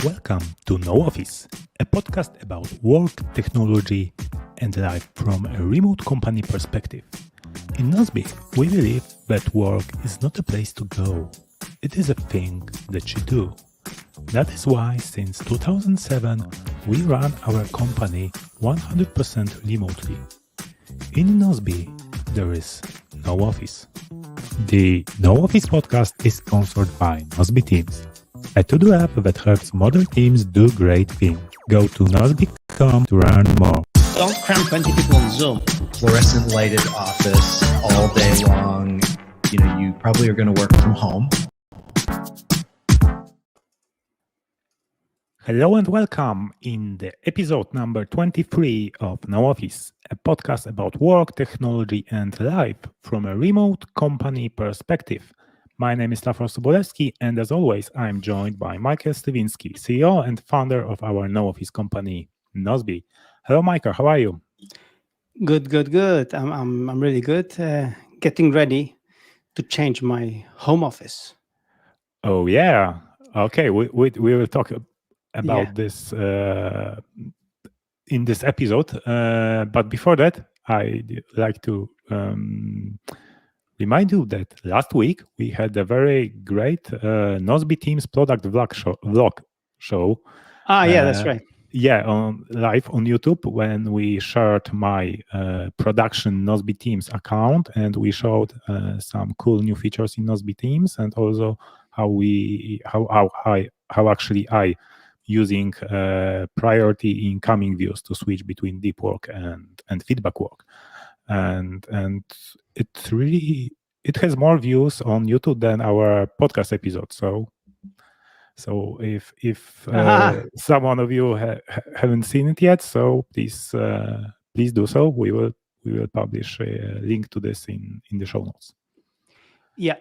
Welcome to No Office, a podcast about work, technology, and life from a remote company perspective. In Nosby, we believe that work is not a place to go. It is a thing that you do. That is why since 2007, we run our company 100% remotely. In Nosby, there is no office. The No Office podcast is sponsored by Nosby Teams, a to-do app that helps modern teams do great things. Go to nosby.com to learn more. Don't cram 20 people on Zoom. Fluorescent lighted office all day long. You probably are going to work from home. Hello and welcome in the episode number 23 of No Office, a podcast about work, technology, and life from a remote company perspective. My name is Rafał Sobolewski, and as always, I'm joined by Michał Stivinsky, CEO and founder of our No Office company, Nozbe. Hello, Michał. How are you? Good. I'm really good. Getting ready to change my home office. Oh yeah. Okay. We will talk about this in this episode. But before that, I'd like to remind you that last week we had a very great Nosby Teams product vlog show. That's right. Live on YouTube when we shared my production Nosby Teams account, and we showed some cool new features in Nosby Teams, and also how actually I using priority incoming views to switch between deep work and feedback work, and it has more views on YouTube than our podcast episode. So if someone of you haven't seen it yet, so please do so. We will publish a link to this in the show notes. Yeah.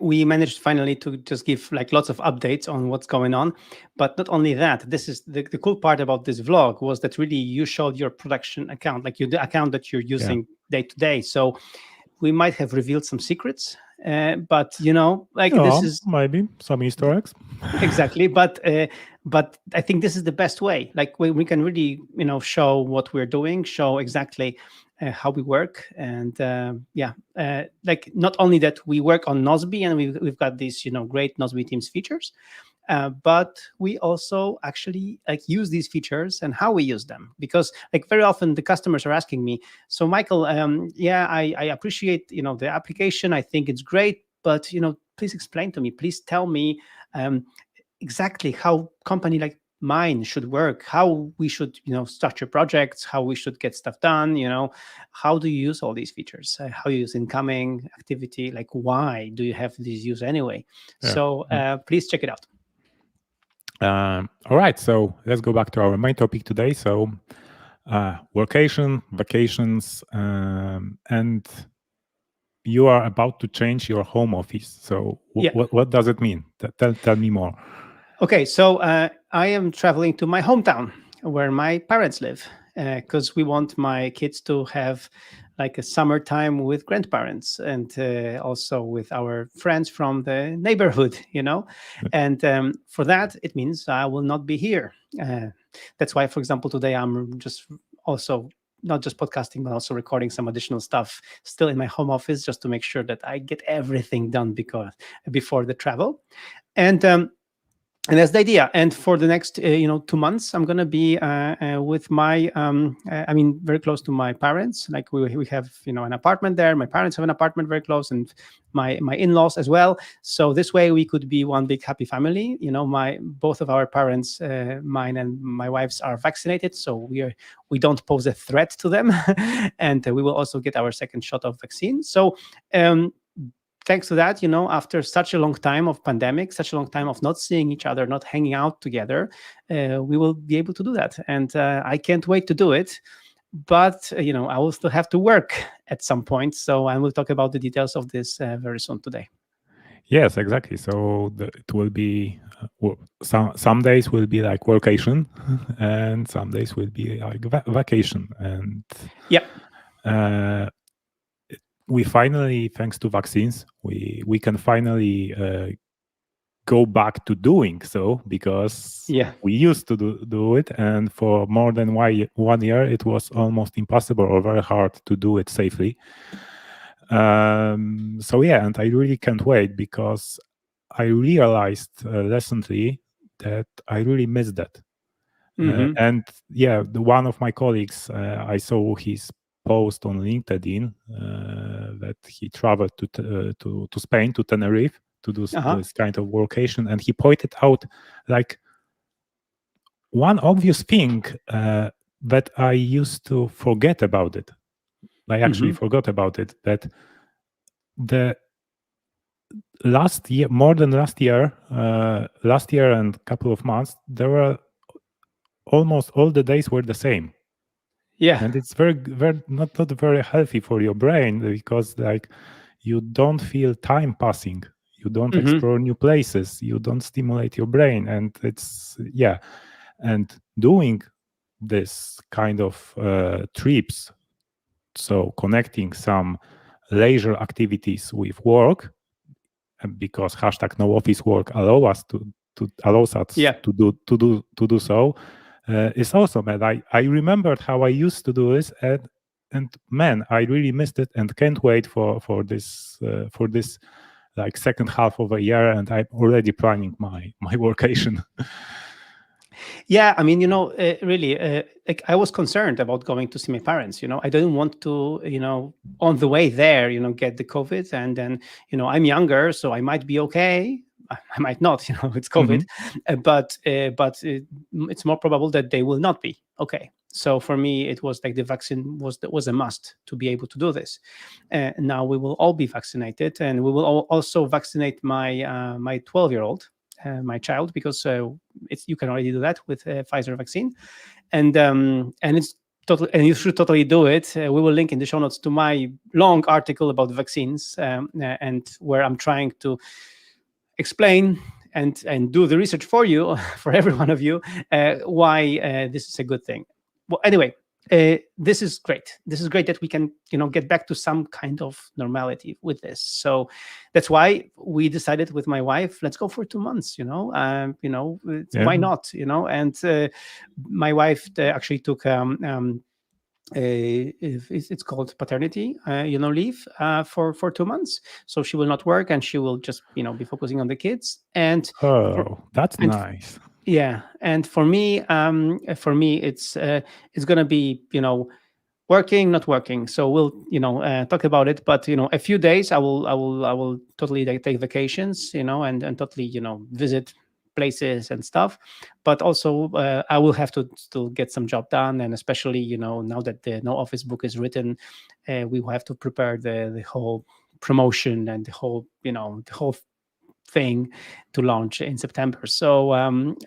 We managed finally to just give lots of updates on what's going on. But not only that, this is the cool part about this vlog was that really you showed your production account, the account that you're using day to day. So we might have revealed some secrets, but this is maybe some Easter eggs. Exactly. But I think this is the best way. We can really, show what we're doing, show exactly how we work, and not only that we work on Nosby and we've got these great Nosby Teams features, but we also actually use these features and how we use them, because very often the customers are asking me, so Michael, I appreciate the application, I think it's great, but please explain to me, please tell me exactly how company like mine should work, how we should structure projects, how we should get stuff done, how do you use all these features, how you use incoming activity, why do you have these use anyway? So please check it out. All right, so let's go back to our main topic today. So workation, vacations, and you are about to change your home office. So what does it mean? Tell me more. Okay, so I am traveling to my hometown where my parents live, because we want my kids to have a summertime with grandparents and also with our friends from the neighborhood, And for that, it means I will not be here. That's why, for example, today I'm just also not just podcasting, but also recording some additional stuff still in my home office, just to make sure that I get everything done before the travel. And that's the idea. And for the next, 2 months, I'm going to be with my, very close to my parents. We have, an apartment there. My parents have an apartment very close, and my in-laws as well. So this way we could be one big happy family. Both of our parents, mine and my wife's, are vaccinated, so we don't pose a threat to them, and we will also get our second shot of vaccine. So. Thanks to that, after such a long time of pandemic, such a long time of not seeing each other, not hanging out together, we will be able to do that. And I can't wait to do it. But, I will still have to work at some point. So I will talk about the details of this very soon today. Yes, exactly. So it will be, some days will be like workation and some days will be like vacation. And we finally, thanks to vaccines, we can finally go back to doing so, because Yeah. we used to do it, and for more than 1 year it was almost impossible or very hard to do it safely. So yeah, and I really can't wait, because I realized recently that I really missed that. And yeah, one of my colleagues, I saw his post on LinkedIn that he traveled to Spain, to Tenerife, to do this kind of workation, and he pointed out like one obvious thing that I used to forget about it. I actually forgot about it, that the last year, more than last year and a couple of months, there were almost all the days were the same. Yeah. And it's very not very healthy for your brain, because like you don't feel time passing, you don't explore new places, you don't stimulate your brain, and it's and doing this kind of trips, so connecting some leisure activities with work, because hashtag no office work allows us to do so, is awesome. And I remembered how I used to do this, and man, I really missed it, and can't wait for this like second half of a year, and I'm already planning my workation. Yeah, I mean, really, like I was concerned about going to see my parents. I didn't want to, on the way there, get the COVID, and then, I'm younger, so I might be okay. I might not, it's COVID, but it's more probable that they will not be okay. So for me, it was like the vaccine was a must to be able to do this. Now we will all be vaccinated, and we will also vaccinate my 12-year-old. My child, because you can already do that with Pfizer vaccine, and it's totally, and you should totally do it. We will link in the show notes to my long article about vaccines, and where I'm trying to explain and do the research for you, for every one of you, why this is a good thing. Well, anyway, this is great. This is great that we can, get back to some kind of normality with this. So that's why we decided with my wife, let's go for 2 months. Why not? And my wife actually took it's called paternity, leave for 2 months. So she will not work, and she will just, be focusing on the kids. And that's nice. Yeah, and for me, it's gonna be, working, not working. So we'll, talk about it. But a few days, I will totally take vacations, and totally, visit places and stuff. But also, I will have to still get some job done, and especially, now that the No Office book is written, we will have to prepare the whole promotion and the whole thing to launch in September. So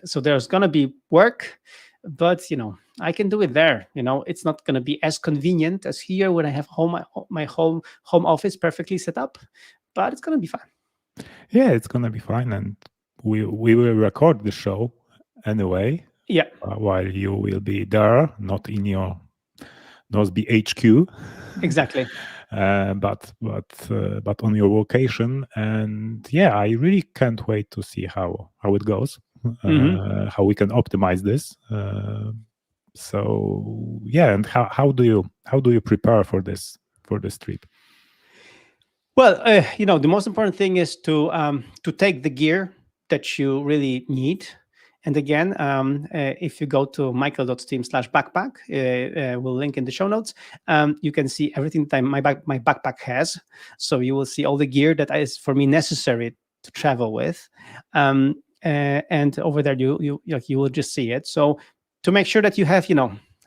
so there's gonna be work, but I can do it there. It's not gonna be as convenient as here when I have my home office perfectly set up, but it's gonna be fine. Yeah, it's gonna be fine, and we will record the show anyway. Yeah, while you will be there, not in your Nosby HQ. Exactly. But on your Workation, and yeah, I really can't wait to see how it goes, how we can optimize this. So yeah, and how do you prepare for this trip? Well, the most important thing is to take the gear that you really need. And again, if you go to michael.steam/backpack, we'll link in the show notes. You can see everything that my backpack has. So you will see all the gear that is for me necessary to travel with. And over there, you will just see it. So to make sure that you have,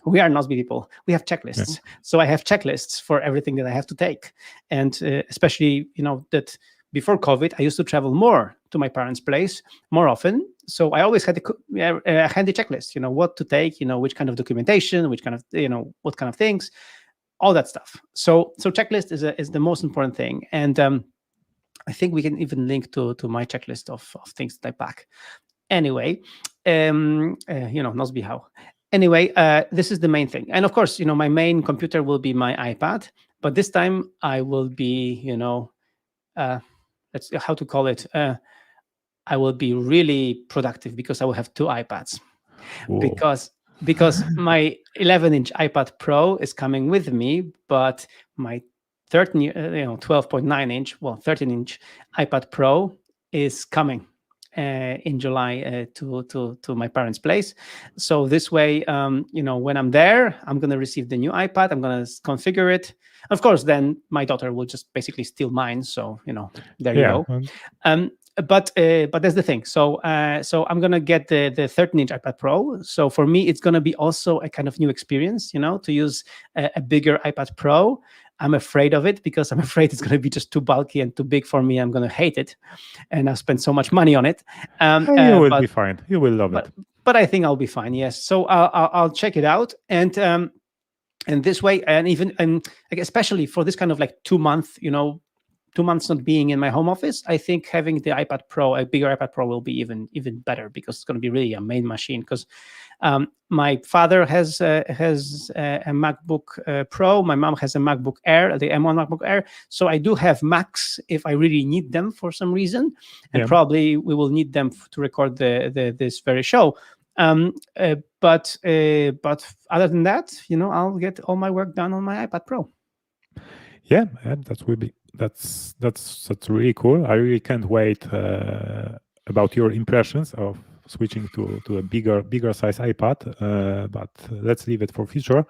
we are Nozbe people. We have checklists. Yeah. So I have checklists for everything that I have to take. And especially, that before COVID, I used to travel more to my parents' place more often. So I always had a handy checklist, what to take, which kind of documentation, which kind of, what kind of things, all that stuff. So checklist is the most important thing. And I think we can even link to my checklist of things that I pack. Anyway, Nosby how. Anyway, this is the main thing. And of course, my main computer will be my iPad, but this time I will be, how to call it? I will be really productive because I will have two iPads. Whoa. Because my 11-inch iPad Pro is coming with me, but my 12.9-inch, 13-inch iPad Pro is coming in July to my parents' place. So this way, when I'm there, I'm going to receive the new iPad. I'm going to configure it. Of course, then my daughter will just basically steal mine. So there you Yeah. go. But that's the thing. So I'm gonna get the 13-inch iPad Pro. So for me, it's gonna be also a kind of new experience, to use a bigger iPad Pro. I'm afraid of it because I'm afraid it's gonna be just too bulky and too big for me. I'm gonna hate it, and I'll spend so much money on it. You will be fine. You will love it. But I think I'll be fine. Yes. So I'll check it out, and this way, and especially for this kind of like 2 month, 2 months not being in my home office, I think having the iPad Pro, a bigger iPad Pro, will be even better because it's going to be really a main machine. Because my father has a MacBook Pro, my mom has a MacBook Air, the M1 MacBook Air. So I do have Macs if I really need them for some reason, and probably we will need them to record this very show. But other than that, I'll get all my work done on my iPad Pro. Yeah, that will be. That's really cool. I really can't wait about your impressions of switching to a bigger size iPad. But let's leave it for future.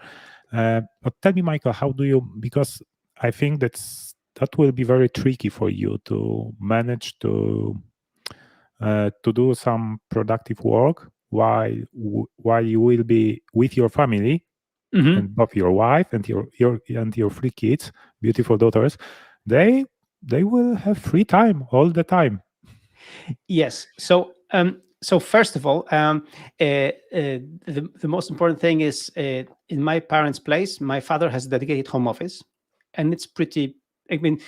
But tell me, Michael, how do you? Because I think that will be very tricky for you to manage to do some productive work while you will be with your family. Mm-hmm. And both your wife and your 3 kids, beautiful daughters, they will have free time all the time. Yes. So first of all, the most important thing is in my parents' place, my father has a dedicated home office, and it's pretty. I mean,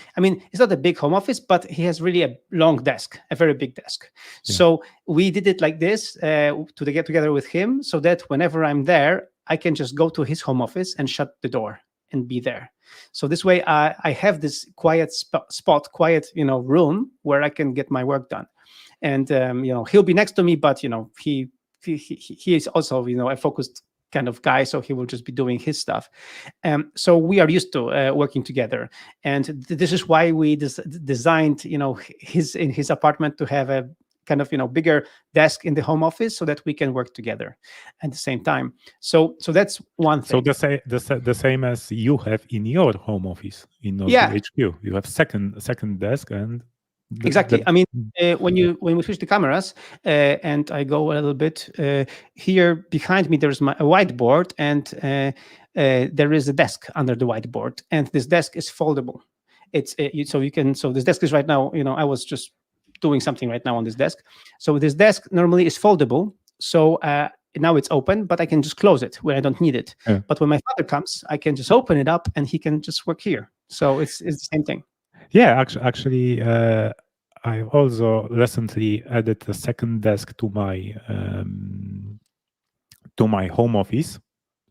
it's not a big home office, but he has really a long desk, a very big desk. Yeah. So we did it like this to get together with him, so that whenever I'm there, I can just go to his home office and shut the door and be there. So this way, I have this quiet spot, quiet room where I can get my work done. And he'll be next to me, but he is also a focused kind of guy, so he will just be doing his stuff. So we are used to working together, and this is why we designed his apartment to have a kind of bigger desk in the home office, so that we can work together at the same time. So that's one thing. So the same as you have in your home office in Nozbe HQ. You have second desk and. Exactly. When we switch the cameras and I go a little bit here behind me, there's a whiteboard, and there is a desk under the whiteboard, and this desk is foldable. It's so this desk is right now. I was just doing something right now on this desk. So this desk normally is foldable. So now it's open, but I can just close it when I don't need it. Yeah. But when my father comes, I can just open it up, and he can just work here. So it's the same thing. Yeah, actually, I also recently added a second desk to my home office.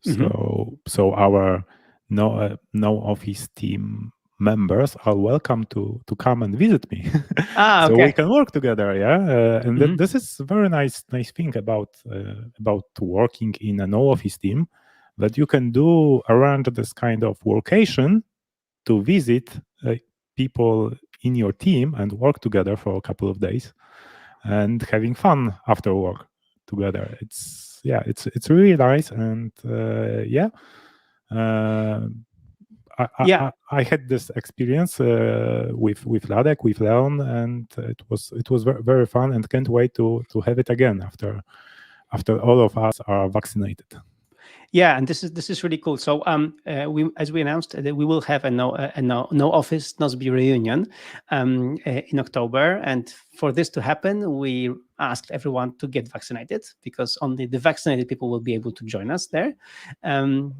Mm-hmm. So our no office team members are welcome to come and visit me. Okay. So we can work together. Yeah, and mm-hmm. This is a very nice thing about working in a no office team, that you can do around this kind of workation to visit people in your team and work together for a couple of days and having fun after work together. It's really nice. And I had this experience with Radek, with Leon, and it was very, very fun, and can't wait to have it again after all of us are vaccinated. Yeah, and this is really cool. So as we announced, that we will have a no office Nosby reunion in October, and for this to happen, we asked everyone to get vaccinated, because only the vaccinated people will be able to join us there. And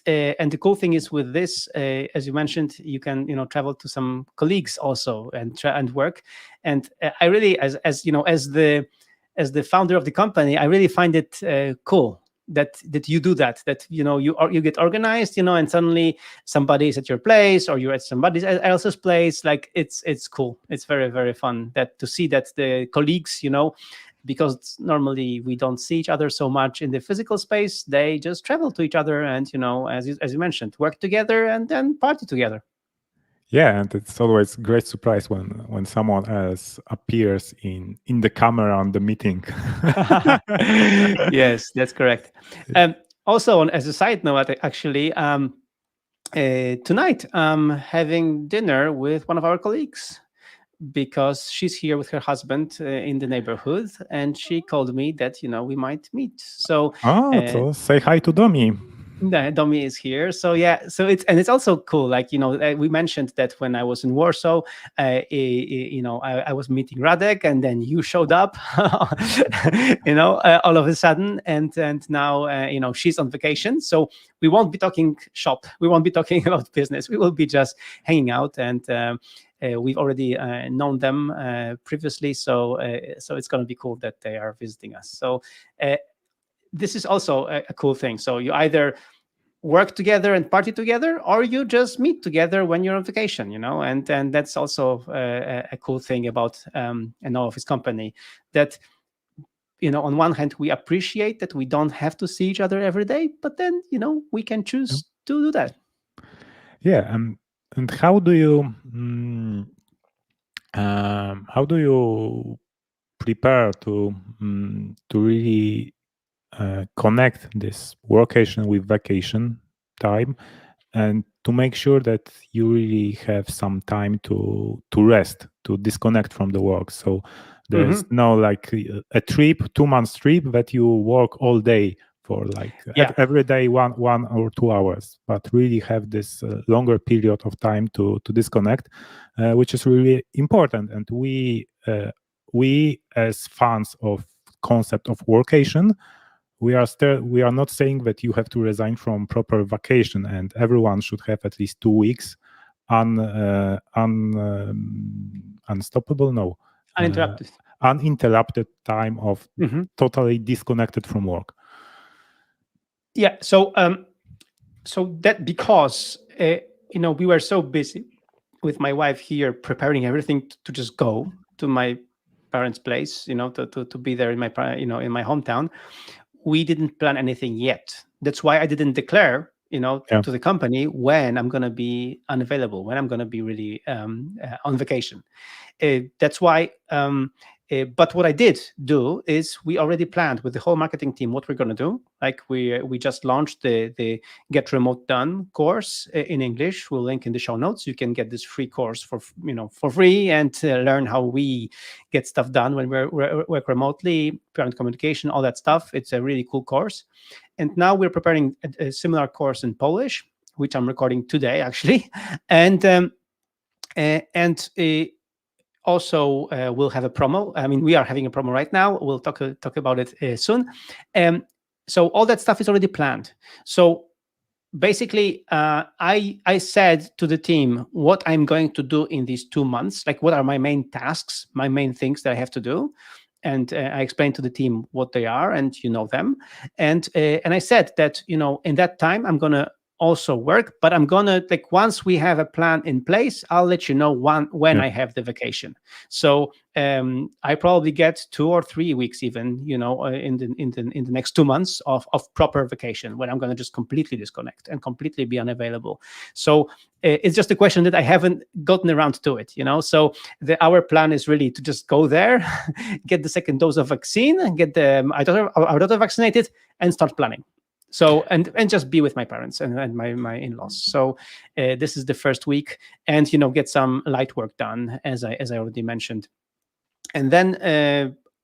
the cool thing is with this, as you mentioned, you can travel to some colleagues also and work. And I really, as the founder of the company, I really find it cool. that you do that you get organized, and suddenly somebody is at your place or you're at somebody else's place. Like it's cool. It's very, very fun that to see that the colleagues, because normally we don't see each other so much in the physical space, they just travel to each other and, as you mentioned, work together and then party together. Yeah, and it's always great surprise when someone else appears in the camera on the meeting. Yes, that's correct. Also, as a side note, actually, tonight I'm having dinner with one of our colleagues because she's here with her husband in the neighborhood, and she called me that we might meet. So, So say hi to Domi. Domi is here. So yeah, so it's also cool. Like, we mentioned that when I was in Warsaw, I was meeting Radek, and then you showed up, all of a sudden, and now, she's on vacation. So we won't be talking shop. We won't be talking about business. We will be just hanging out, and we've already known them previously. So it's going to be cool that they are visiting us. So this is also a cool thing. So you either work together and party together, or you just meet together when you're on vacation, and that's also a cool thing about an office company, that on one hand we appreciate that we don't have to see each other every day, but then we can choose to do that. Yeah, and how do you prepare to really connect this workation with vacation time, and to make sure that you really have some time to rest, to disconnect from the work? So there's no like a trip, 2 months trip that you work all day for every day 1 or 2 hours, but really have this longer period of time to disconnect, which is really important. And we as fans of concept of workation, we are not saying that you have to resign from proper vacation, and everyone should have at least 2 weeks uninterrupted time of totally disconnected from work. Yeah. So that because we were so busy with my wife here preparing everything to just go to my parents' place, to be there in my in my hometown, we didn't plan anything yet. That's why I didn't declare to the company when I'm going to be unavailable, when I'm going to be really on vacation. That's why. But what I did do is we already planned with the whole marketing team what we're going to do. Like we just launched the Get Remote Done course in English. We'll link in the show notes. You can get this free course for free and learn how we get stuff done when we work remotely, parent communication, all that stuff. It's a really cool course. And now we're preparing a similar course in Polish, which I'm recording today actually, and also, we'll have a promo. I mean, we are having a promo right now. We'll talk about it soon. So all that stuff is already planned. So basically, I said to the team what I'm going to do in these 2 months, like what are my main tasks, my main things that I have to do. And I explained to the team what they are, and them. And I said that, in that time, I'm going to also work, but I'm gonna, like, once we have a plan in place, I'll let you know when I have the vacation. So I probably get 2 or 3 weeks even, in the next 2 months of proper vacation, when I'm gonna just completely disconnect and completely be unavailable. So it's just a question that I haven't gotten around to it, So our plan is really to just go there, get the second dose of vaccine, and get our daughter vaccinated, and start planning. So and just be with my parents and my in-laws. So this is the first week, and get some light work done, as I already mentioned, and then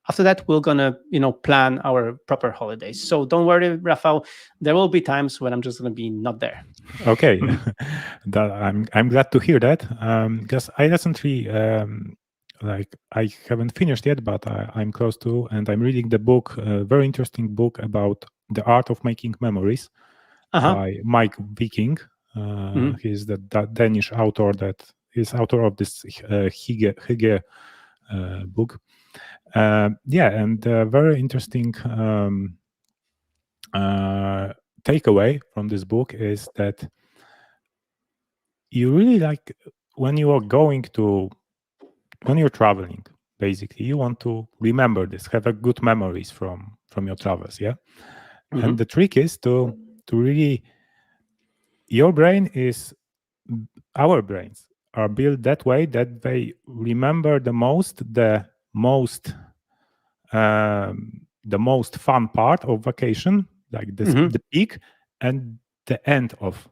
after that we're gonna plan our proper holidays. So don't worry, Rafał, there will be times when I'm just gonna be not there. Okay, I'm glad to hear that, because I recently I haven't finished yet, but I'm close to, and I'm reading the book, a very interesting book about the art of making memories by Mike Viking. He's the Danish author that is author of this Hygge book. And very interesting takeaway from this book is that you really like when you're traveling, basically, you want to remember this, have a good memories from your travels, yeah. And the trick is to really, our brains are built that way that they remember the most fun part of vacation, like this, the peak and the end of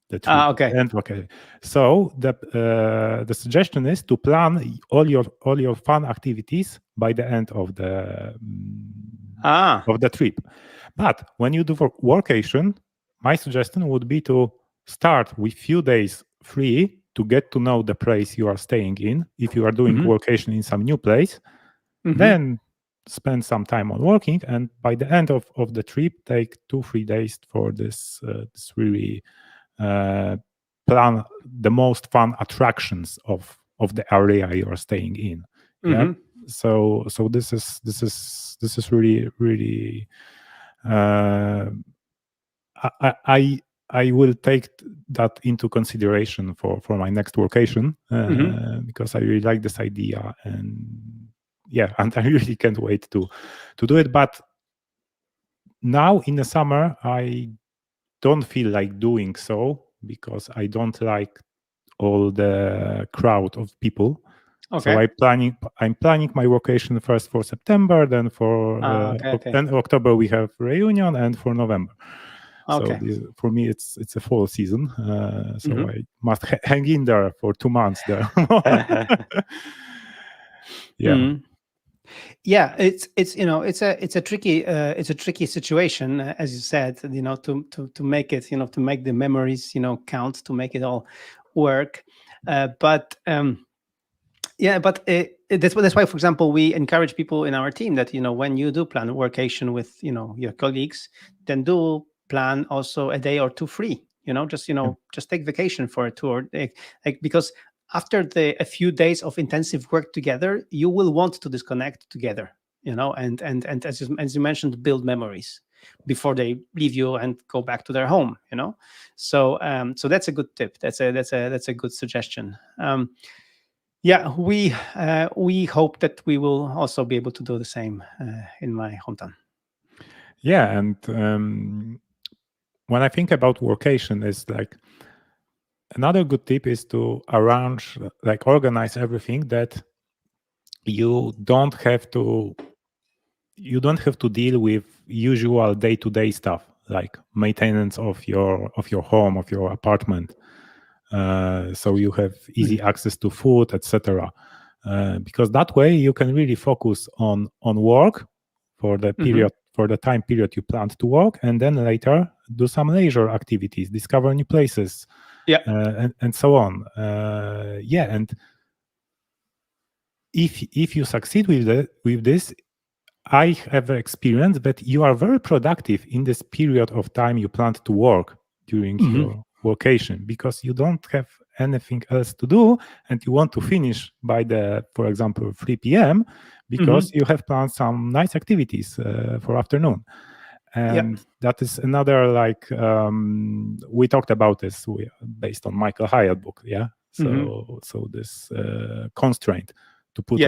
the trip. Okay. End vacation. So the suggestion is to plan all your fun activities by the end of the trip. But when you do workation, my suggestion would be to start with few days free to get to know the place you are staying in. If you are doing workation in some new place, then spend some time on working, and by the end of the trip, take 2-3 days for this really plan the most fun attractions of the area you are staying in. Yeah. So this is really I will take that into consideration for my next workation because I really like this idea, and and I really can't wait to do it. But now in the summer, I don't feel like doing so because I don't like all the crowd of people. Okay. So I'm planning my vacation first for September, then for then October we have reunion, and for November. Okay. So for me it's a fall season, so I must hang in there for 2 months there. Yeah, it's a tricky situation, as you said, to make it, to make the memories, count, to make it all work. But that's why, for example, we encourage people in our team that, when you do plan workation with, your colleagues, then do plan also a day or two free, just take vacation for a tour, because after a few days of intensive work together, you will want to disconnect together, and as you mentioned, build memories before they leave you and go back to their home, So that's a good tip. That's a good suggestion. We hope that we will also be able to do the same in my hometown. Yeah, and when I think about workation, it's like another good tip is to organize everything that you don't have to deal with usual day-to-day stuff like maintenance of your home, of your apartment. So you have easy access to food, etc. Because that way you can really focus on work for the period, for the time period you planned to work, and then later do some leisure activities, discover new places, and so on. And if you succeed with this, I have experienced that you are very productive in this period of time you planned to work during your vacation, because you don't have anything else to do and you want to finish by for example, 3 p.m. because you have planned some nice activities for afternoon. And that is another, we talked about this based on Michael Hyatt book. So this constraint to put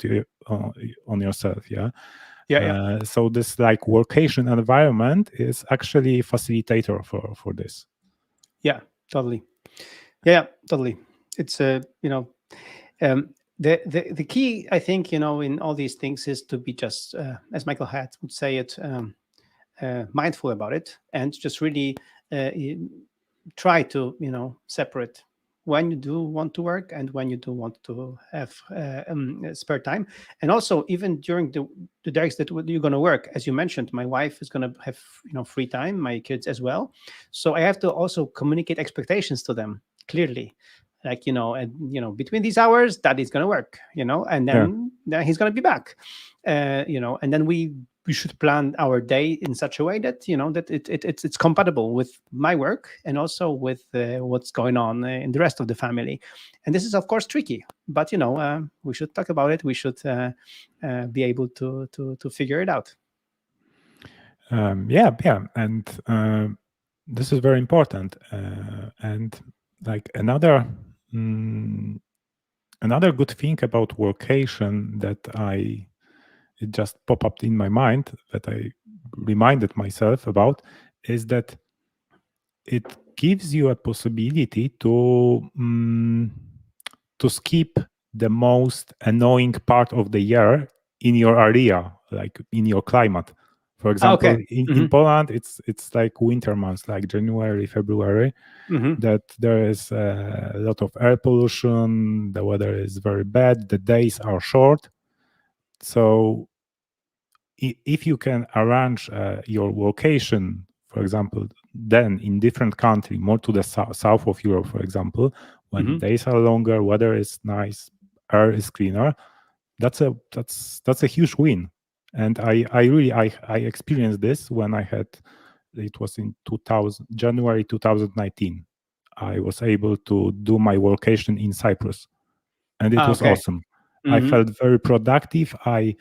you on yourself. So this workation environment is actually a facilitator for this. Totally. It's the key, I think, in all these things is to be just as Michael Hyatt would say it, mindful about it, and just really try to separate when you do want to work and when you do want to have spare time. And also, even during the days that you're going to work, as you mentioned, my wife is going to have free time, my kids as well. So I have to also communicate expectations to them clearly, and between these hours, Daddy's going to work, and then he's going to be back, and then we should plan our day in such a way that that it's compatible with my work and also with what's going on in the rest of the family. And this is of course tricky, but we should talk about it. We should be able to figure it out. Yeah, and this is very important. And like another good thing about Workation that it just popped up in my mind that I reminded myself about is that it gives you a possibility to skip the most annoying part of the year in your area, like in your climate. For example, Okay. in Poland, it's like winter months, like January, February, that there is a lot of air pollution, the weather is very bad, the days are short. So if you can arrange your location, for example, then in different country, more to the south of Europe, for example, when days are longer, weather is nice, air is cleaner, that's a huge win. And I experienced this when I had, it was in January 2019. I was able to do my workation in Cyprus, and it was awesome. I felt very productive. I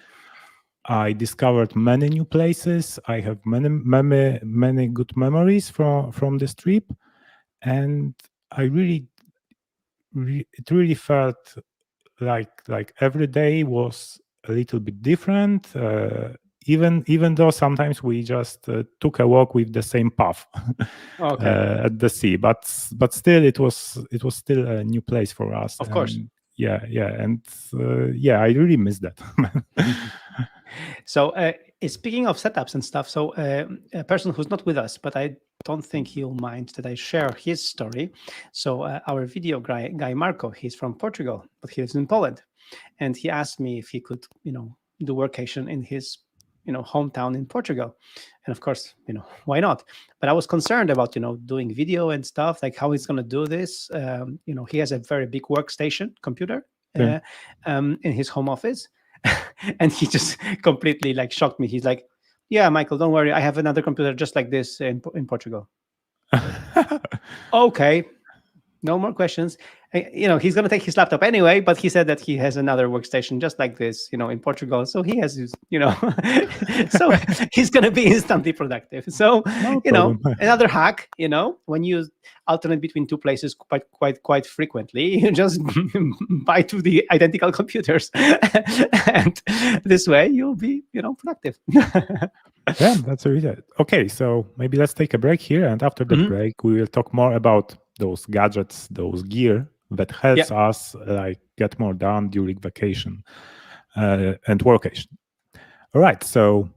discovered many new places. I have many good memories from this trip, and I it really felt like every day was a little bit different. Even though sometimes we just took a walk with the same path at the sea, but still it was still a new place for us. Of course. And I really miss that. So speaking of setups and stuff, so a person who's not with us, but I don't think he'll mind that I share his story. So our video guy Marco, he's from Portugal, but he lives in Poland, and he asked me if he could, do workation in his, hometown in Portugal, and of course, why not? But I was concerned about, doing video and stuff, like how he's going to do this. He has a very big workstation computer in his home office. And he just completely like shocked me. He's like, "Yeah, Michael, don't worry. I have another computer just like this in Portugal." Okay, no more questions. He's going to take his laptop anyway, but he said that he has another workstation just like this, in Portugal. So he has his, so he's going to be instantly productive. So, another hack, when you alternate between two places quite frequently, you just buy two the identical computers. And this way you'll be, productive. Yeah, that's really it. Okay, so maybe let's take a break here. And after the break, we will talk more about those gadgets, those gear that helps us get more done during vacation and workation. All right, so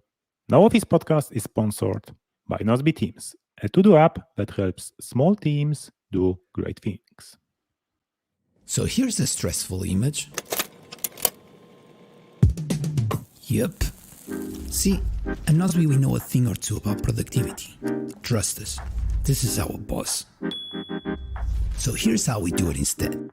now this podcast is sponsored by Nosby Teams, a to-do app that helps small teams do great things. So here's a stressful image. Yep. See, at Nosby we know a thing or two about productivity. Trust us, this is our boss. So here's how we do it instead.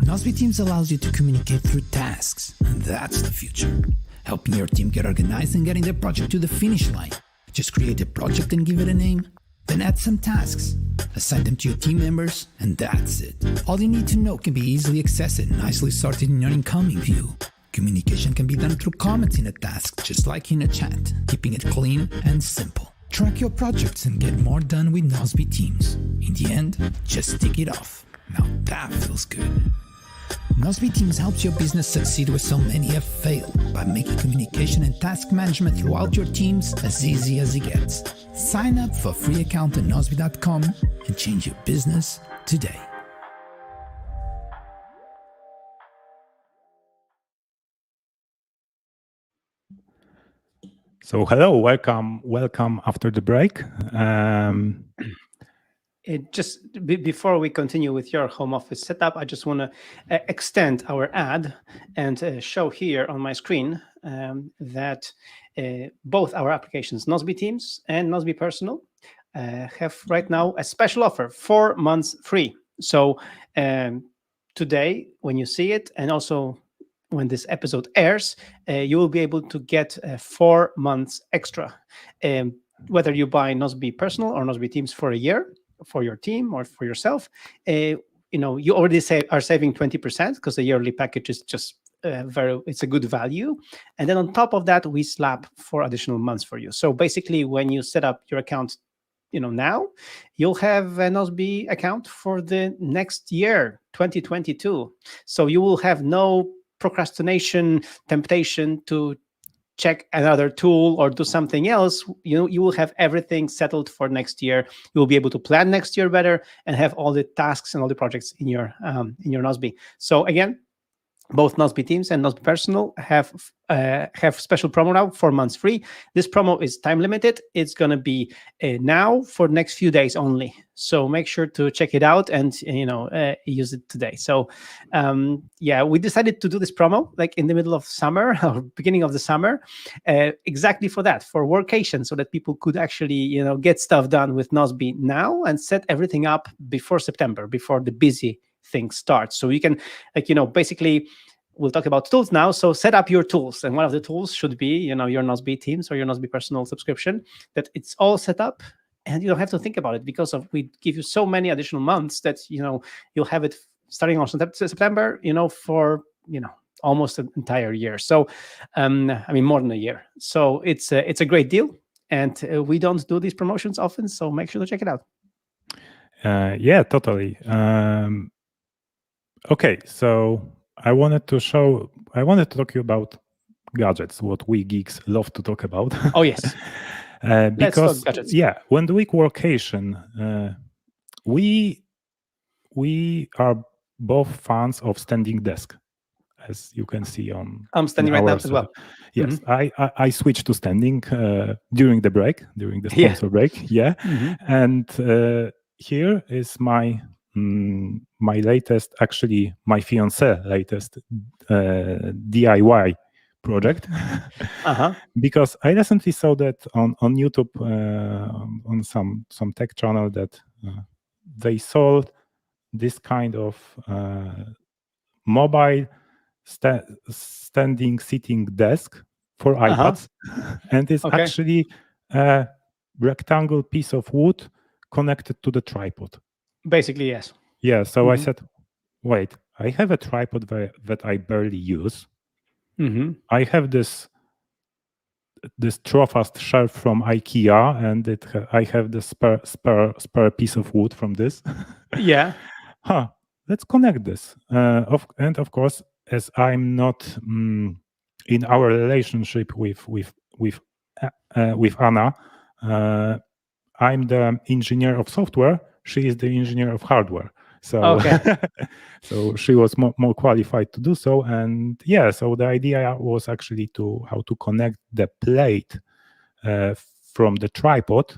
Nosby Teams allows you to communicate through tasks, and that's the future. Helping your team get organized and getting their project to the finish line. Just create a project and give it a name, then add some tasks. Assign them to your team members, and that's it. All you need to know can be easily accessed and nicely sorted in your incoming view. Communication can be done through comments in a task, just like in a chat, keeping it clean and simple. Track your projects and get more done with Nosby Teams. In the end, just tick it off. Now that feels good. Nosby Teams helps your business succeed where so many have failed by making communication and task management throughout your teams as easy as it gets. Sign up for a free account at nosby.com and change your business today. So hello, welcome after the break. Before we continue with your home office setup, I just want to extend our ad and show here on my screen that both our applications, Nosby Teams and Nosby Personal, have right now a special offer, 4 months free. So today, when you see it, and also when this episode airs, you will be able to get 4 months extra. Whether you buy Nosby Personal or Nosby Teams for a year, for your team or for yourself, you already are saving 20% because the yearly package is just it's a good value. And then on top of that, we slap 4 additional months for you. So basically, when you set up your account, now you'll have a Nozbe account for the next year, 2022. So you will have no procrastination, temptation to check another tool or do something else. You will have everything settled for next year. You will be able to plan next year better and have all the tasks and all the projects in your Nozbe. So again, both Nosby Teams and Nosby Personal have special promo now, 4 months free. This promo is time limited. It's going to be now for the next few days only. So make sure to check it out and use it today. So we decided to do this promo like in the middle of summer or beginning of the summer, exactly for that, for Workation, so that people could actually get stuff done with Nozbe now and set everything up before September, before the busy thing starts. So you can basically, we'll talk about tools now. So set up your tools, and one of the tools should be your Nozbe Teams or your Nozbe Personal subscription, that it's all set up and you don't have to think about it, because we give you so many additional months that you'll have it starting on September for almost an entire year. So more than a year. So it's a great deal, and we don't do these promotions often, so make sure to check it out. Yeah, totally. Okay, so I wanted to talk to you about gadgets, what we geeks love to talk about. Oh, yes. Because, let's talk gadgets. Yeah, when doing Workation, we are both fans of standing desk, as you can see on. I'm standing right now as well. Yes, mm-hmm. I switched to standing during the sponsor break. Yeah, mm-hmm. And here is my latest, actually my fiancé latest DIY project. Because I recently saw that on YouTube on some tech channel that they sold this kind of mobile standing sitting desk for iPads, and it's actually a rectangle piece of wood connected to the tripod. Basically, yes. Yeah, so I said, wait, I have a tripod that I barely use. Mm-hmm. I have this Trofast shelf from IKEA, and I have the spare piece of wood from this. Yeah. Let's connect this. And of course, as I'm not in our relationship with Anna, I'm the engineer of software. She is the engineer of hardware. So, so she was more qualified to do so. And yeah, so the idea was actually how to connect the plate from the tripod.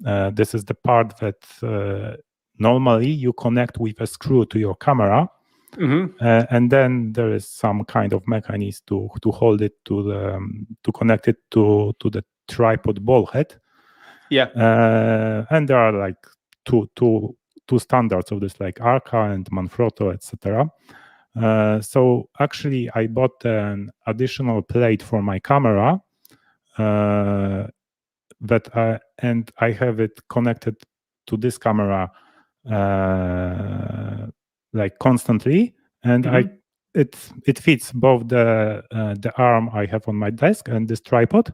This is the part that normally you connect with a screw to your camera. Mm-hmm. And then there is some kind of mechanism to hold it to connect it to the tripod ball head. Yeah. And there are like two standards of this, like Arca and Manfrotto, etc. So actually, I bought an additional plate for my camera and I have it connected to this camera like constantly, and it fits both the arm I have on my desk and this tripod.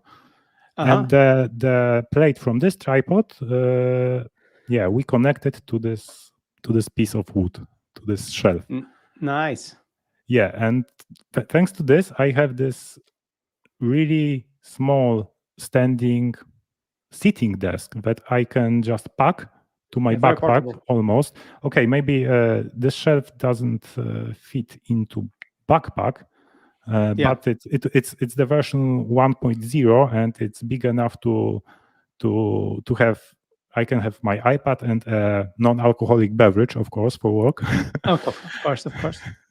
And the plate from this tripod, we connected to this piece of wood, to this shelf. Nice. Yeah, and thanks to this, I have this really small standing sitting desk that I can just pack to my backpack almost. Okay, maybe this shelf doesn't fit into backpack. But it's the version 1.0, and it's big enough to have. I can have my iPad and a non-alcoholic beverage, of course, for work. Of course.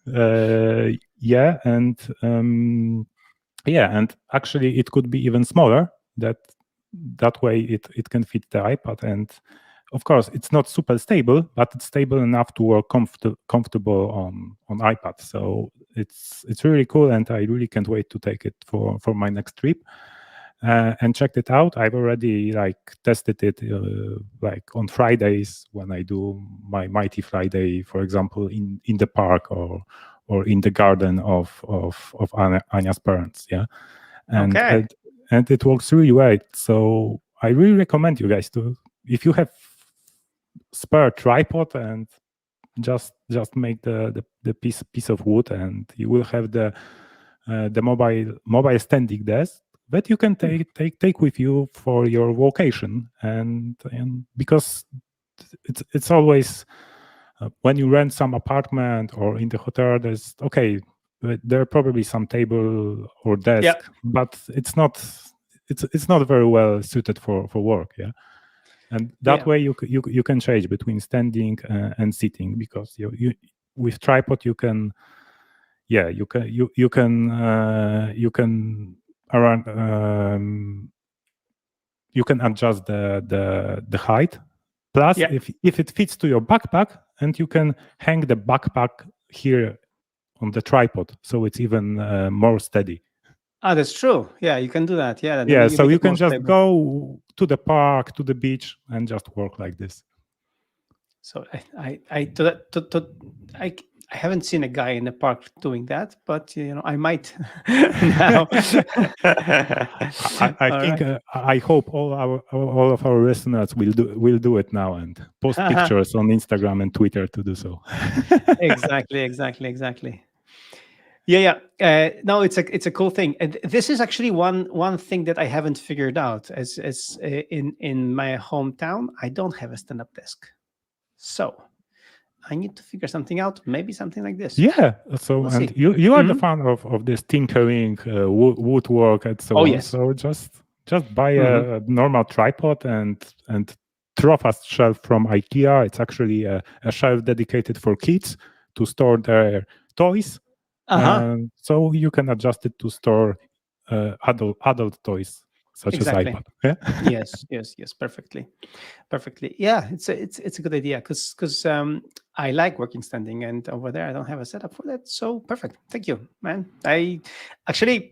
And and actually it could be even smaller. That way it can fit the iPad, and of course it's not super stable, but it's stable enough to work comfortable on iPad. So it's really cool, and I really can't wait to take it for my next trip and checked it out. I've already tested it on Fridays when I do my Mighty Friday, for example, in the park or or in the garden of Anya's parents. Yeah, and Okay. and it works really well. So I really recommend you guys to, if you have spare tripod, and just make the piece of wood, and you will have the mobile standing desk that you can take with you for your vocation, and because it's always when you rent some apartment or in the hotel, there are probably some table or desk, Yeah. but it's not very well suited for work. Yeah, and that way you can change between standing and sitting, because you with tripod you can around you can adjust the height. Plus, if it fits to your backpack, and you can hang the backpack here on the tripod, so it's even more steady. That's true. Yeah, you can do that. Yeah. Yeah, so you can just go to the park, to the beach, and just work like this. So I haven't seen a guy in the park doing that, but I might now. I hope all of our listeners will do it now and post pictures on Instagram and Twitter to do so. Exactly. Yeah. No, it's a cool thing, and this is actually one thing that I haven't figured out. As in my hometown, I don't have a stand-up desk, so I need to figure something out. Maybe something like this. Yeah. So We'll and see. you are the fan of this tinkering, woodwork, and so on. Yes. So just buy a normal tripod and throw a shelf from IKEA. It's actually a shelf dedicated for kids to store their toys. So you can adjust it to store adult toys such as iPad. Yeah? Yes, perfectly. Yeah, it's a good idea, because I like working standing, and over there I don't have a setup for that. So perfect. Thank you, man. I actually,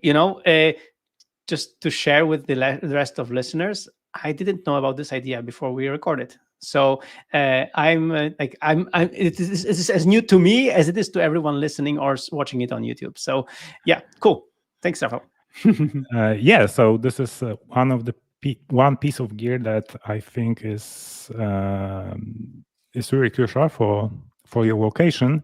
just to share with the rest of listeners, I didn't know about this idea before we recorded. So it is as new to me as it is to everyone listening or watching it on YouTube. So yeah, cool. Thanks, Rafał. So this is one piece of gear that I think is really crucial for your vocation.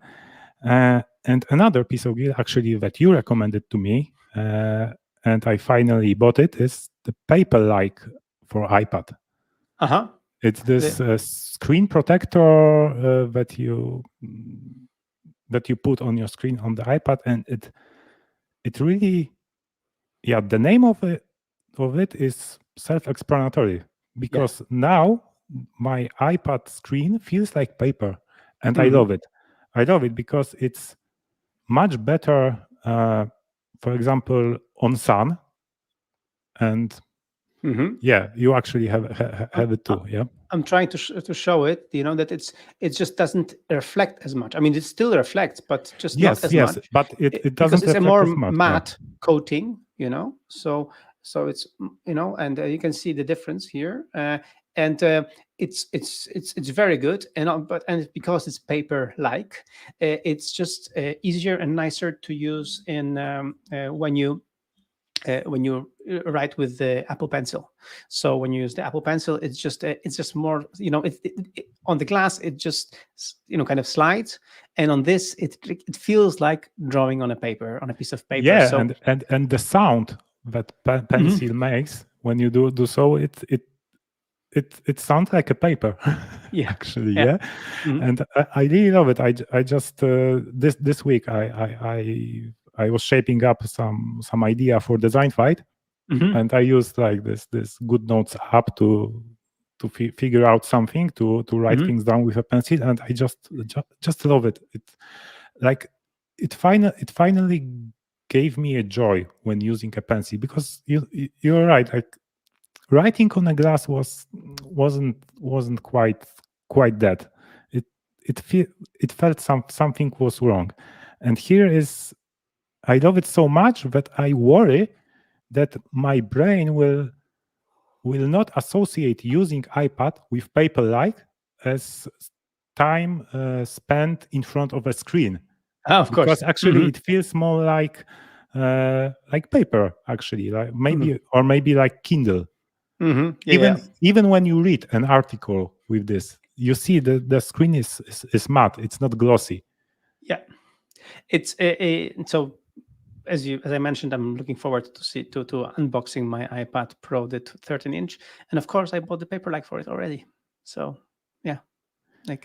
And another piece of gear actually that you recommended to me, and I finally bought it, is the Paper-like for iPad. It's this screen protector that you put on your screen on the iPad, and it really, the name of it is self-explanatory, because now my iPad screen feels like paper, and I love it. I love it because it's much better, for example, on sun, and you actually have it too. Yeah, I'm trying to show it. That it just doesn't reflect as much. I mean, it still reflects, but just not as much. But it doesn't, because it's a more matte coating. So it's and you can see the difference here, and it's very good, and because it's paper-like, it's just easier and nicer to use in when you write with the Apple Pencil. So when you use the Apple Pencil, it's just more, on the glass, it just kind of slides, and on this, it feels like drawing on a piece of paper. Yeah, so, and the sound that pencil makes when you do so, it sounds like a paper. Actually. And I really love it. I just this week I was shaping up some idea for Design Fight, and I used like this Good Notes app to figure out something, to write things down with a pencil, and I just love it. It finally gave me a joy when using a pencil, because you're right. Like, writing on a glass wasn't quite that. It felt something was wrong, and here is. I love it so much that I worry that my brain will not associate using iPad with paper-like as time spent in front of a screen. Of course. because actually it feels more like paper, actually, like maybe like Kindle. Even when you read an article with this, you see the screen is matte. It's not glossy. Yeah, it's so as I mentioned, I'm looking forward to unboxing my iPad Pro, the 13-inch, and of course I bought the Paperlike for it already. So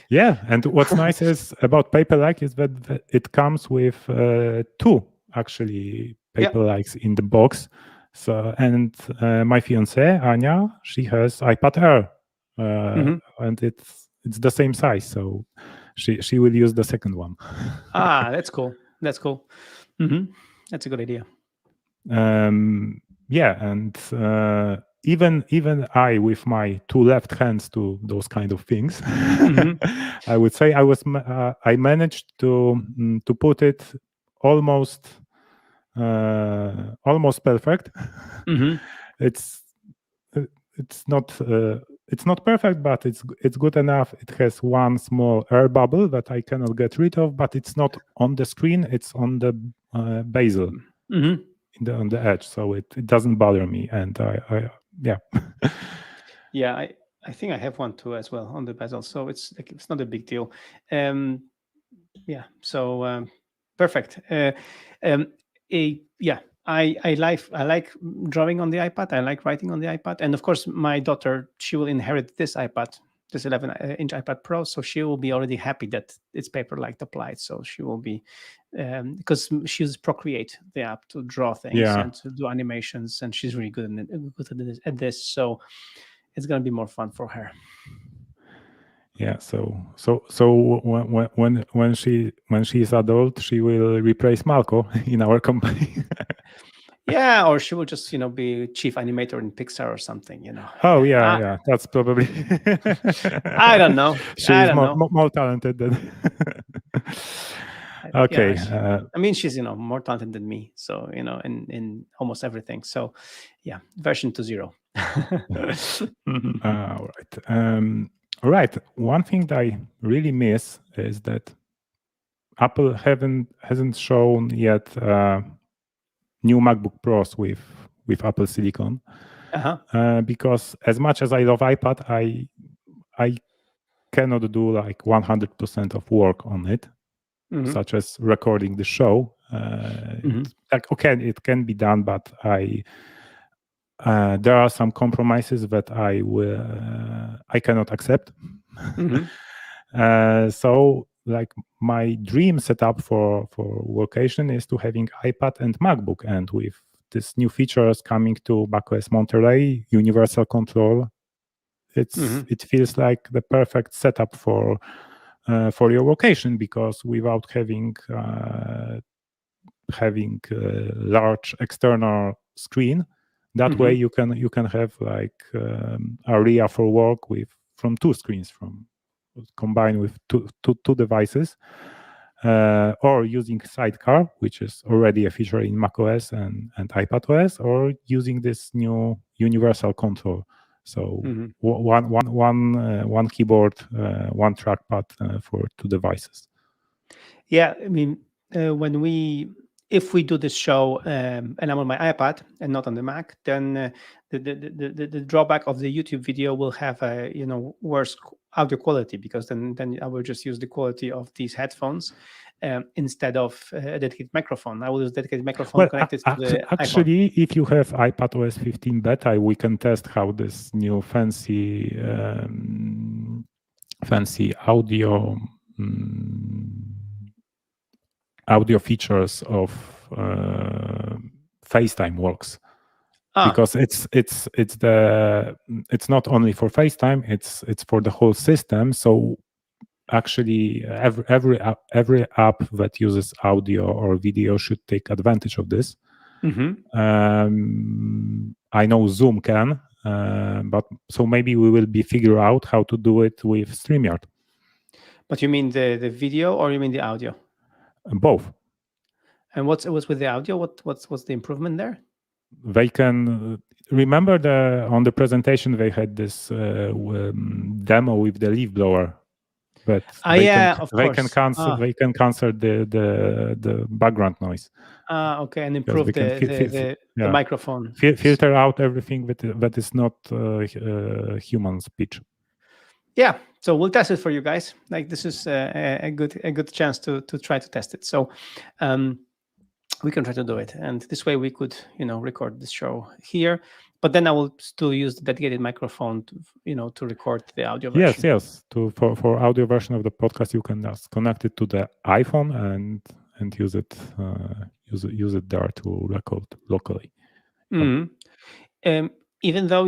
yeah, and what's nice is about Paperlike is that it comes with two actually Paperlikes in the box. So and my fiancée Anya, she has iPad Air, and it's the same size, so she will use the second one. That's cool. That's cool. That's a good idea. Yeah, and even I, with my two left hands, to those kind of things, I would say I managed to put it almost perfect. It's not perfect, but it's good enough. It has one small air bubble that I cannot get rid of, but it's not on the screen. It's on the bezel. On the edge, so it doesn't bother me, and I yeah, I think I have one too as well on the bezel, so it's not a big deal. So perfect. I like drawing on the iPad. I like writing on the iPad, and of course my daughter, she will inherit this iPad, this 11-inch iPad Pro, so she will be already happy that it's Paperlike applied. So she will be because she uses Procreate, the app, to draw things and to do animations, and she's really good at this. So it's gonna be more fun for her. Yeah. So when she's adult, she will replace Malco in our company. Yeah, or she will just be chief animator in Pixar or something. Oh yeah, that's probably. I don't know. She's more talented than. Okay. Yeah, I mean, she's more talented than me. So in almost everything. So yeah, version 2.0. All right. One thing that I really miss is that Apple hasn't shown yet new MacBook Pros with Apple Silicon. Because as much as I love iPad, I cannot do like 100% of work on it, such as recording the show. It can be done, but there are some compromises that I cannot accept. So like my dream setup for Workation is to having iPad and MacBook, and with these new features coming to macOS Monterey, universal control, it feels like the perfect setup for your Workation, because without having large external screen, that way you can have like area for work from two screens, combined with two devices, or using Sidecar, which is already a feature in macOS and iPadOS, or using this new universal control. So one keyboard, one trackpad for two devices. Yeah, I mean, if we do this show and I'm on my iPad and not on the Mac, then the drawback of the YouTube video will have a worse audio quality, because then I will just use the quality of these headphones instead of a dedicated microphone. I will use dedicated microphone connected to the actually, iPhone. if you have iPadOS 15 beta, we can test how this new fancy audio features of FaceTime works, because it's not only for FaceTime, it's for the whole system. So actually every app that uses audio or video should take advantage of this. I know Zoom can, but so maybe we will figure out how to do it with StreamYard. But you mean the video, or you mean the audio? Both. And what's with the audio? What's the improvement there? They can remember on the presentation they had this demo with the leaf blower. but Of they course. can cancel the background noise. Okay, and Because improve we can the microphone. Filter out everything that is not human speech. Yeah, so we'll test it for you guys. Like this is a good chance to try to test it. So we can try to do it, and this way we could record this show here. But then I will still use the dedicated microphone to record the audio version. Yes. For audio version of the podcast, you can just connect it to the iPhone and use it there to record locally. Mm-hmm. Even though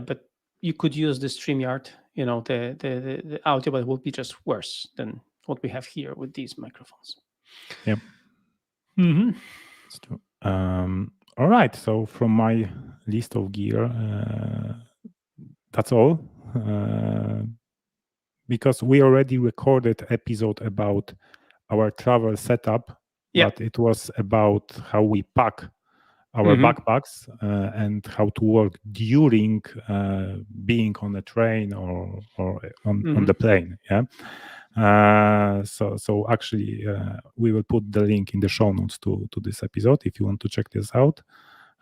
but you could use the StreamYard, the audio, but it would be just worse than what we have here with these microphones. Yep. Mm-hmm. That's true. All right. So from my list of gear, that's all. Because we already recorded episode about our travel setup, but it was about how we pack our backpacks and how to work during being on a train or on the plane. So actually, we will put the link in the show notes to this episode if you want to check this out.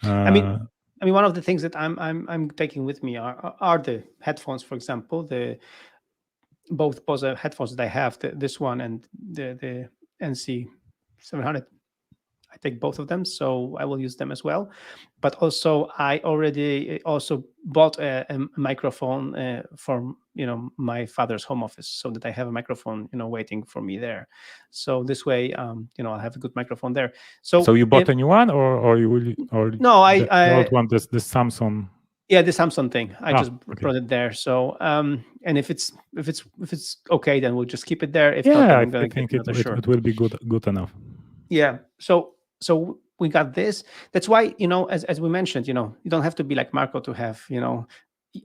I mean, one of the things that I'm taking with me are the headphones, for example, both Bose headphones that I have, this one and the NC 700. I take both of them, so I will use them as well. But also, I already also bought a microphone from my father's home office, so that I have a microphone waiting for me there. So this way, I'll have a good microphone there. So you bought a new one, or you will, or no? The old one, the Samsung. Yeah, the Samsung thing. I just brought it there. So, and if it's okay, then we'll just keep it there. If not, then I think it will be good enough. Yeah. So we got this. That's why as we mentioned, you don't have to be like Marco to have an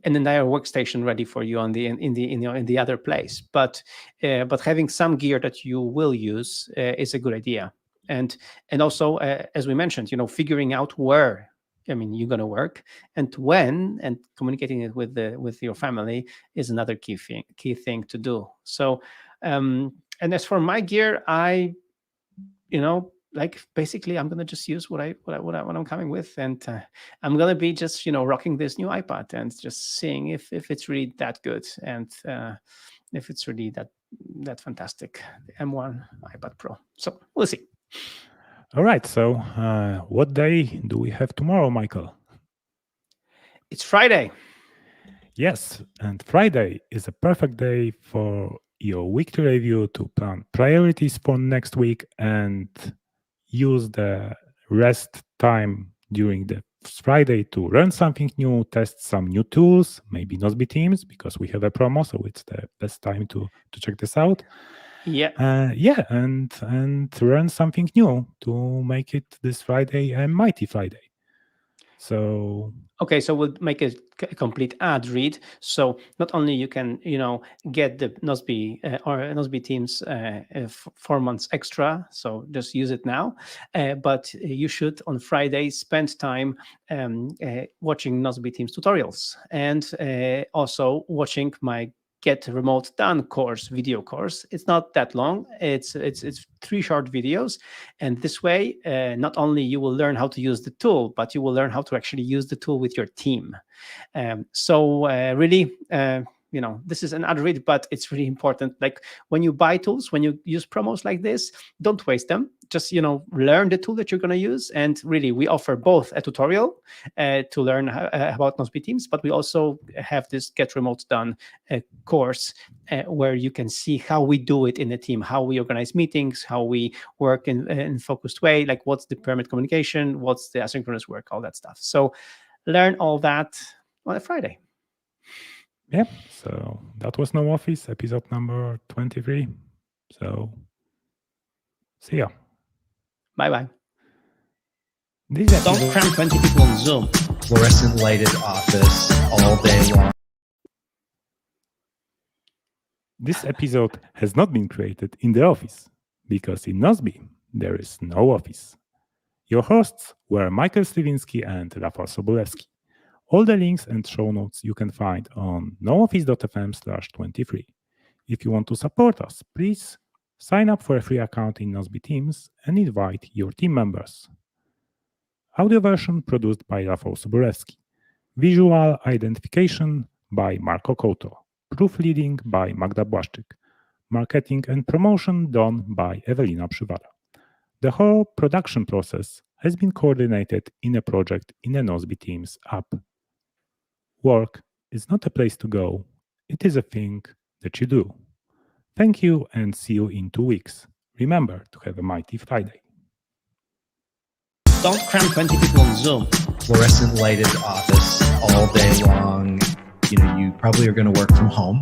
entire workstation ready for you in the other place. But having some gear that you will use is a good idea. And also as we mentioned, figuring out where you're going to work and when, and communicating it with your family is another key thing to do. So and as for my gear, I basically I'm gonna just use what I'm coming with, and I'm gonna be just rocking this new iPad and just seeing if it's really that good, and if it's really that fantastic, the M1 iPad Pro. So we'll see. All right. So what day do we have tomorrow, Michael? It's Friday. Yes, and Friday is a perfect day for your weekly review to plan priorities for next week and use the rest time during the Friday to learn something new, test some new tools, maybe Nozbe Teams, because we have a promo, so it's the best time to check this out. And learn something new to make it this Friday a mighty Friday. So okay, so we'll make a complete ad read. So not only you can get the Nozbe or Nozbe Teams 4 months extra, so just use it now, but you should on Friday spend time watching Nozbe Teams tutorials, and also watching my Get Remote Done video course. It's not that long. It's 3 short videos, and this way, not only you will learn how to use the tool, but you will learn how to actually use the tool with your team. Really, this is an ad read, but it's really important. Like when you buy tools, when you use promos like this, don't waste them. Just learn the tool that you're going to use. And really, we offer both a tutorial to learn about Nozbe Teams, but we also have this Get Remote Done course where you can see how we do it in a team, how we organize meetings, how we work in focused way, like what's the permit communication, what's the asynchronous work, all that stuff. So learn all that on a Friday. Yeah, so that was No Office, episode number 23. So see ya. Bye-bye. Don't cram 20 people on Zoom. Fluorescent lighted office all day long. This episode has not been created in the office, because in Nozbe, there is no office. Your hosts were Michael Sliwinski and Rafał Sobolewski. All the links and show notes you can find on nooffice.fm/23. If you want to support us, please sign up for a free account in Nozbe Teams and invite your team members. Audio version produced by Rafał Sobolewski. Visual identification by Marco Couto. Proofreading by Magda Błaszczyk. Marketing and promotion done by Ewelina Przywara. The whole production process has been coordinated in a project in a Nozbe Teams app. Work is not a place to go, it is a thing that you do. Thank you and see you in 2 weeks. Remember to have a mighty Friday. Don't cram 20 people on Zoom. Fluorescent lighted office all day long. You probably are going to work from home.